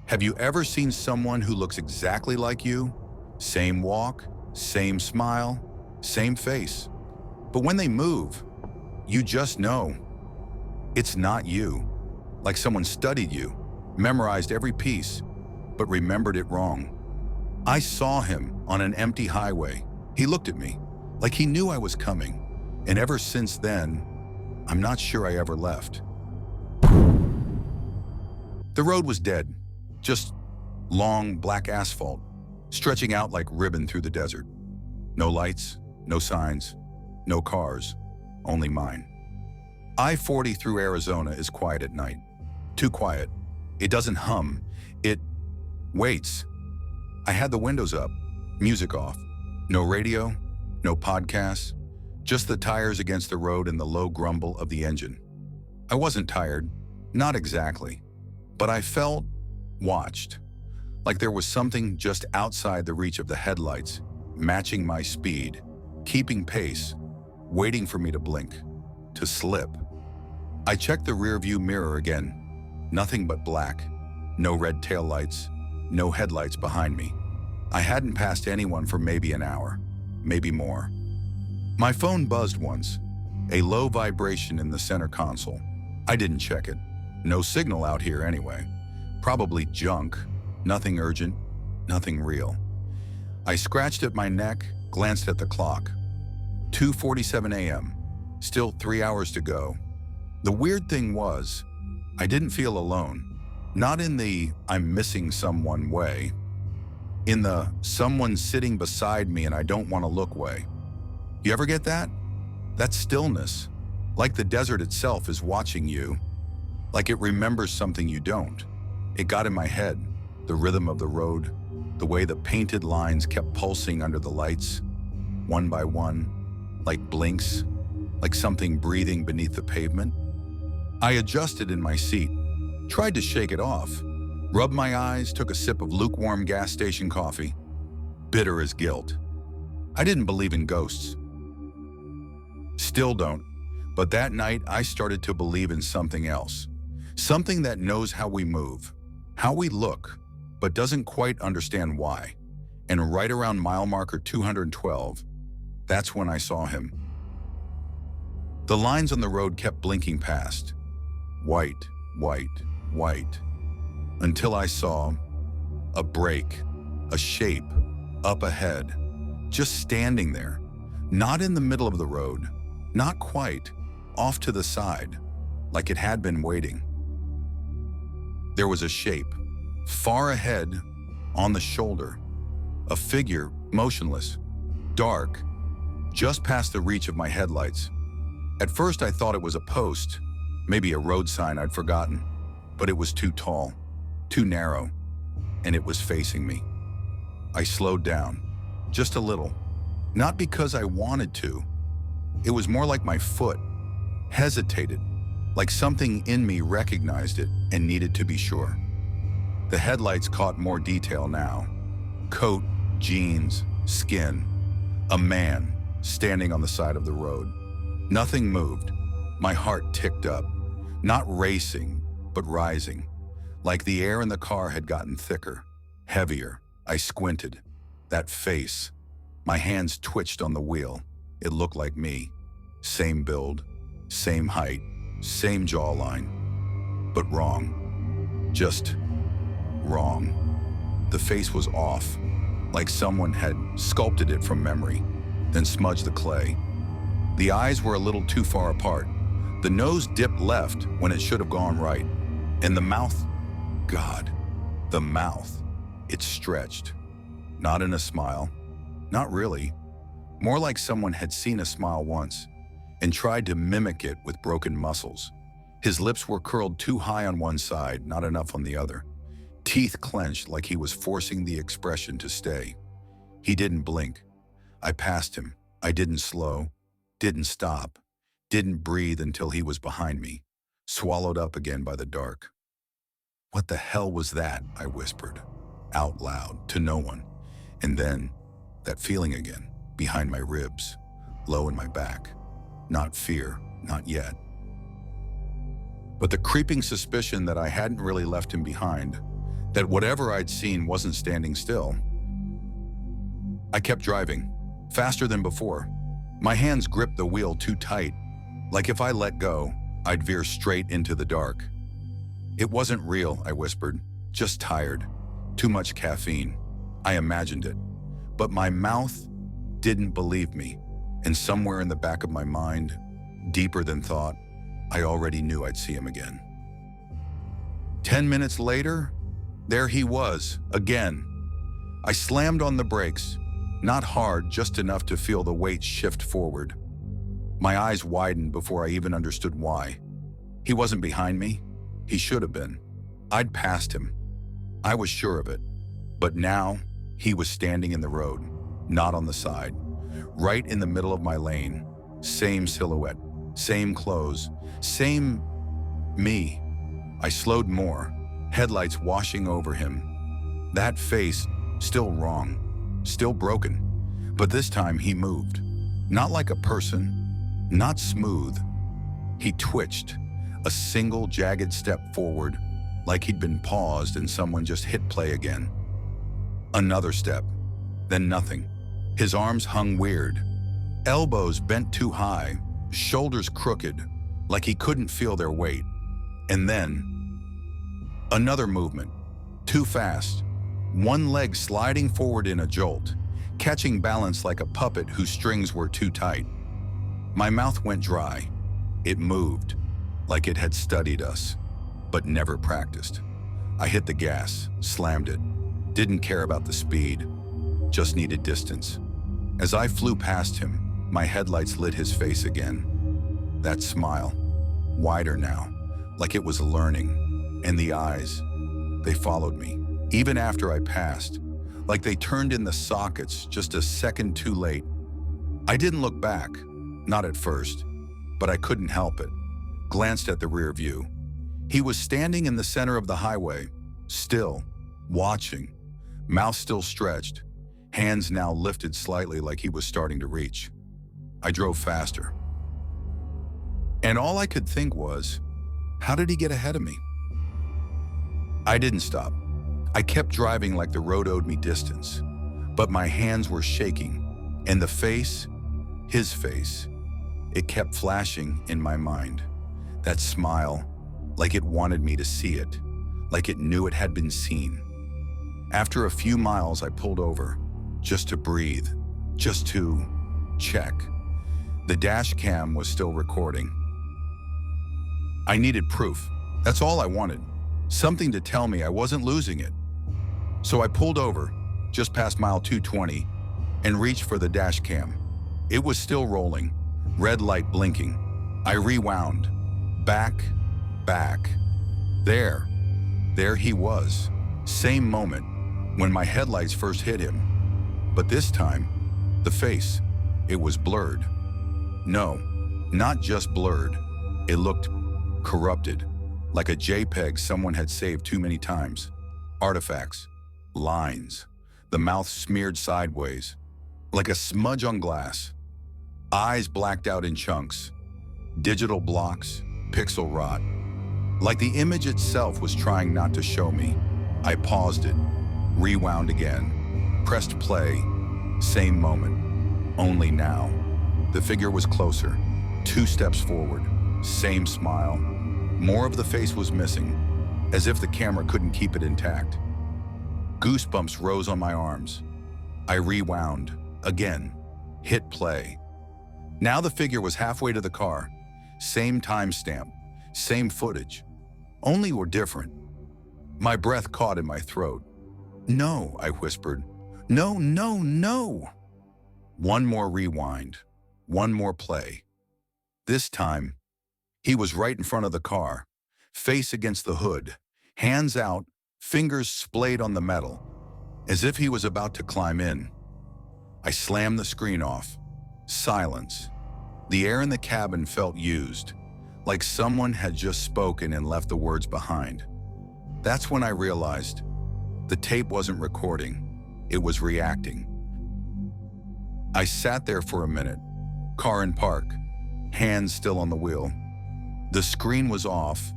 Have you ever seen someone who looks exactly like you? Same walk, same smile, same face. But when they move, you just know it's not you. Like someone studied you, memorized every piece, but remembered it wrong. I saw him on an empty highway. He looked at me like he knew I was coming. And ever since then, I'm not sure I ever left. The road was dead. Just long, black asphalt, stretching out like ribbon through the desert. No lights, no signs, no cars, only mine. I-40 through Arizona is quiet at night. Too quiet. It doesn't hum. It waits. I had the windows up, music off. No radio, no podcasts, just the tires against the road and the low grumble of the engine. I wasn't tired, not exactly, but I felt watched, like there was something just outside the reach of the headlights, matching my speed, keeping pace, waiting for me to blink, to slip. I checked the rearview mirror again. Nothing but black. No red taillights, no headlights behind me. I hadn't passed anyone for maybe an hour, maybe more. My phone buzzed once, a low vibration in the center console. I didn't check it. No signal out here anyway. Probably junk, nothing urgent, nothing real. I scratched at my neck, glanced at the clock. 2:47 a.m., still 3 hours to go. The weird thing was, I didn't feel alone. Not in the I'm missing someone way. In the someone's sitting beside me and I don't want to look way. You ever get that? That stillness, like the desert itself is watching you, like it remembers something you don't. It got in my head, the rhythm of the road, the way the painted lines kept pulsing under the lights, one by one, like blinks, like something breathing beneath the pavement. I adjusted in my seat, tried to shake it off, rubbed my eyes, took a sip of lukewarm gas station coffee. Bitter as guilt. I didn't believe in ghosts. Still don't, but that night I started to believe in something else. Something that knows how we move, how we look, but doesn't quite understand why. And right around mile marker 212, that's when I saw him. The lines on the road kept blinking past. White, white, white. Until I saw a break, a shape, up ahead, just standing there. Not in the middle of the road, not quite, off to the side, like it had been waiting. There was a shape, far ahead, on the shoulder. A figure, motionless, dark, just past the reach of my headlights. At first I thought it was a post, maybe a road sign I'd forgotten, but it was too tall, too narrow, and it was facing me. I slowed down, just a little, not because I wanted to. It was more like my foot hesitated, like something in me recognized it and needed to be sure. The headlights caught more detail now. Coat, jeans, skin. A man standing on the side of the road. Nothing moved. My heart ticked up, not racing, but rising. Like the air in the car had gotten thicker, heavier. I squinted. That face. My hands twitched on the wheel. It looked like me. Same build, same height, same jawline. But wrong. Just wrong. The face was off, like someone had sculpted it from memory, then smudged the clay. The eyes were a little too far apart. The nose dipped left when it should have gone right. And the mouth, God, the mouth, it stretched. Not in a smile, not really. More like someone had seen a smile once and tried to mimic it with broken muscles. His lips were curled too high on one side, not enough on the other. Teeth clenched like he was forcing the expression to stay. He didn't blink. I passed him. I didn't slow, didn't stop, didn't breathe until he was behind me, swallowed up again by the dark. What the hell was that? I whispered, out loud, to no one. And then, that feeling again, behind my ribs, low in my back. Not fear, not yet. But the creeping suspicion that I hadn't really left him behind, that whatever I'd seen wasn't standing still. I kept driving, faster than before. My hands gripped the wheel too tight, like if I let go, I'd veer straight into the dark. It wasn't real, I whispered, just tired. Too much caffeine. I imagined it. But my mouth didn't believe me, and somewhere in the back of my mind, deeper than thought, I already knew I'd see him again. 10 minutes later, there he was, again. I slammed on the brakes, not hard, just enough to feel the weight shift forward. My eyes widened before I even understood why. He wasn't behind me. He should have been. I'd passed him. I was sure of it. But now, he was standing in the road, not on the side, right in the middle of my lane. Same silhouette, same clothes, same me. I slowed more, headlights washing over him. That face, still wrong, still broken. But this time he moved. Not like a person, not smooth. He twitched, a single jagged step forward, like he'd been paused and someone just hit play again. Another step, then nothing. His arms hung weird, elbows bent too high, shoulders crooked, like he couldn't feel their weight. And then, another movement, too fast, one leg sliding forward in a jolt, catching balance like a puppet whose strings were too tight. My mouth went dry. It moved, like it had studied us, but never practiced. I hit the gas, slammed it, didn't care about the speed, just needed distance. As I flew past him, my headlights lit his face again. That smile, wider now, like it was learning, and the eyes, they followed me, even after I passed, like they turned in the sockets just a second too late. I didn't look back, not at first, but I couldn't help it. Glanced at the rear view. He was standing in the center of the highway, still, watching, mouth still stretched, hands now lifted slightly like he was starting to reach. I drove faster. And all I could think was, how did he get ahead of me? I didn't stop. I kept driving like the road owed me distance, but my hands were shaking, and the face, his face, it kept flashing in my mind. That smile, like it wanted me to see it, like it knew it had been seen. After a few miles, I pulled over, just to breathe, just to check. The dash cam was still recording. I needed proof. That's all I wanted. Something to tell me I wasn't losing it. So I pulled over, just past mile 220, and reached for the dash cam. It was still rolling, red light blinking. I rewound, back. There he was. Same moment, when my headlights first hit him. But this time, the face, it was blurred. No, not just blurred. It looked corrupted, like a JPEG someone had saved too many times. Artifacts, lines, the mouth smeared sideways, like a smudge on glass. Eyes blacked out in chunks, digital blocks, pixel rot. Like the image itself was trying not to show me. I paused it, rewound again, pressed play, same moment. Only now, the figure was closer, 2 steps forward, same smile. More of the face was missing, as if the camera couldn't keep it intact. Goosebumps rose on my arms. I rewound, again, hit play. Now the figure was halfway to the car, same timestamp, same footage, only were different. My breath caught in my throat. No, I whispered. No. One more rewind, one more play. This time, he was right in front of the car, face against the hood, hands out, fingers splayed on the metal, as if he was about to climb in. I slammed the screen off. Silence. The air in the cabin felt used, like someone had just spoken and left the words behind. That's when I realized the tape wasn't recording, it was reacting. I sat there for a minute, car in park, hands still on the wheel. The screen was off,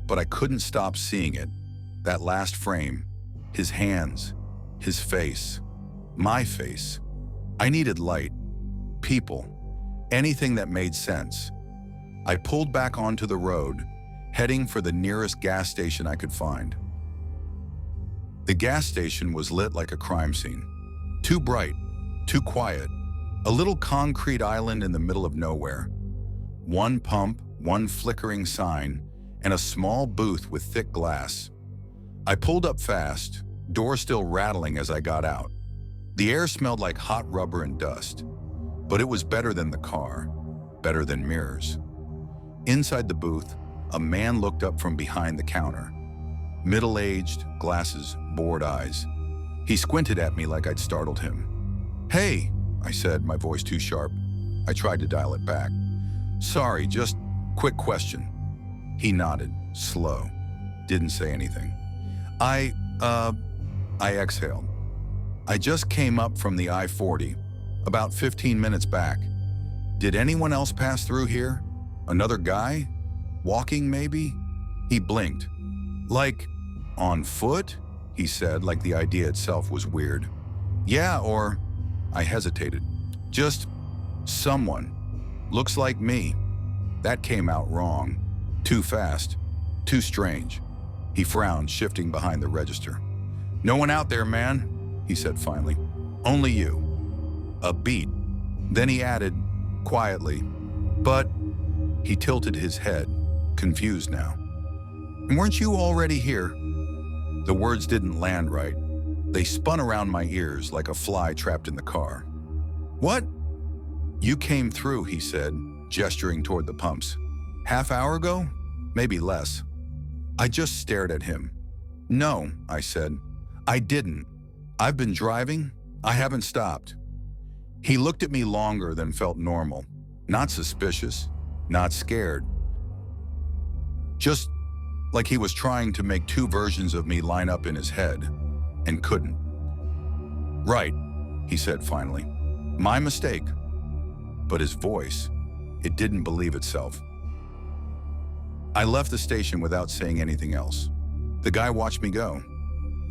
but I couldn't stop seeing it, that last frame, His hands, his face, my face. I needed light, people, anything that made sense. I pulled back onto the road, heading for the nearest gas station I could find. The gas station was lit like a crime scene. Too bright, too quiet, a little concrete island in the middle of nowhere. One pump, one flickering sign, and a small booth with thick glass. I pulled up fast, door still rattling as I got out. The air smelled like hot rubber and dust, but it was better than the car, better than mirrors. Inside the booth, a man looked up from behind the counter. Middle-aged, glasses, bored eyes. He squinted at me like I'd startled him. "Hey," I said, my voice too sharp. I tried to dial it back. "Sorry, just quick question." He nodded, slow, didn't say anything. I exhaled. "I just came up from the I-40, about 15 minutes back. Did anyone else pass through here? Another guy? Walking, maybe?" He blinked. "Like, on foot?" he said, like the idea itself was weird. "Yeah, or..." I hesitated. "Just someone. Looks like me." That came out wrong. Too fast. Too strange. He frowned, shifting behind the register. "No one out there, man," he said finally. "Only you." A beat. Then he added, quietly, "But..." He tilted his head, confused now. "And weren't you already here?" The words didn't land right. They spun around my ears like a fly trapped in the car. "What?" "You came through," he said, gesturing toward the pumps. "Half hour ago? Maybe less." I just stared at him. "No," I said. "I didn't. I've been driving. I haven't stopped." He looked at me longer than felt normal. Not suspicious, not scared. Just like he was trying to make two versions of me line up in his head, and couldn't. "Right," he said finally. "My mistake." But his voice, it didn't believe itself. I left the station without saying anything else. The guy watched me go.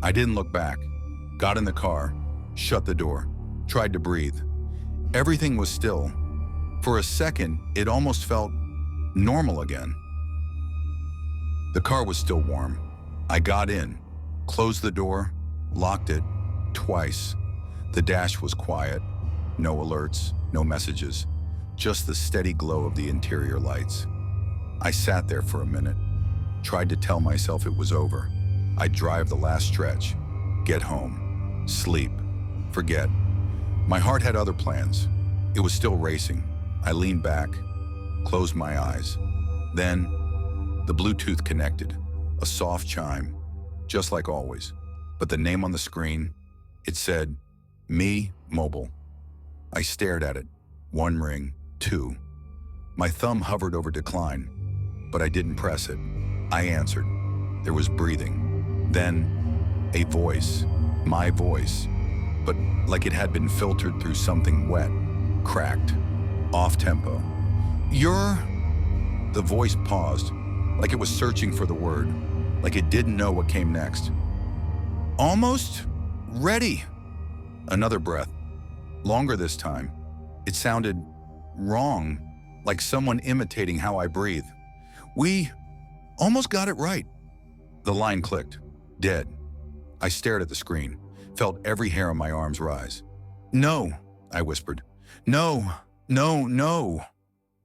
I didn't look back. Got in the car, shut the door, tried to breathe. Everything was still. For a second, it almost felt normal again. The car was still warm. I got in, closed the door, locked it, twice. The dash was quiet. No alerts, no messages, just the steady glow of the interior lights. I sat there for a minute, tried to tell myself it was over. I'd drive the last stretch, get home, sleep, forget. My heart had other plans. It was still racing. I leaned back, closed my eyes. Then, the Bluetooth connected, a soft chime, just like always. But the name on the screen, it said, "Me Mobile." I stared at it. One ring, two. My thumb hovered over decline, but I didn't press it. I answered. There was breathing. Then, a voice, my voice, but like it had been filtered through something wet, cracked, off-tempo. "You're..." The voice paused, like it was searching for the word, like it didn't know what came next. "Almost ready." Another breath, longer this time. It sounded wrong, like someone imitating how I breathe. "We almost got it right." The line clicked, dead. I stared at the screen, felt every hair on my arms rise. "No," I whispered. "No, no, no."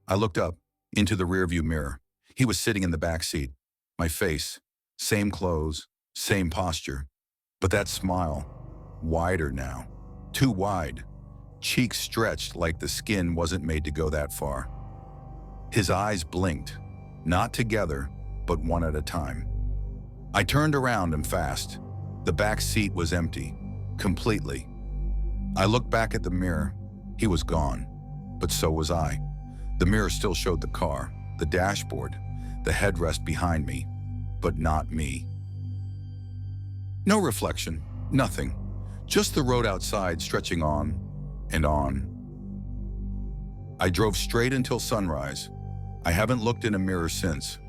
I looked up, into the rearview mirror. He was sitting in the back seat. My face, same clothes, same posture. But that smile, wider now, too wide. Cheeks stretched like the skin wasn't made to go that far. His eyes blinked, not together, but one at a time. I turned around and fast. The back seat was empty, completely. I looked back at the mirror. He was gone, but so was I. The mirror still showed the car, the dashboard, the headrest behind me, but not me. No reflection, nothing. Just the road outside stretching on and on. I drove straight until sunrise. I haven't looked in a mirror since.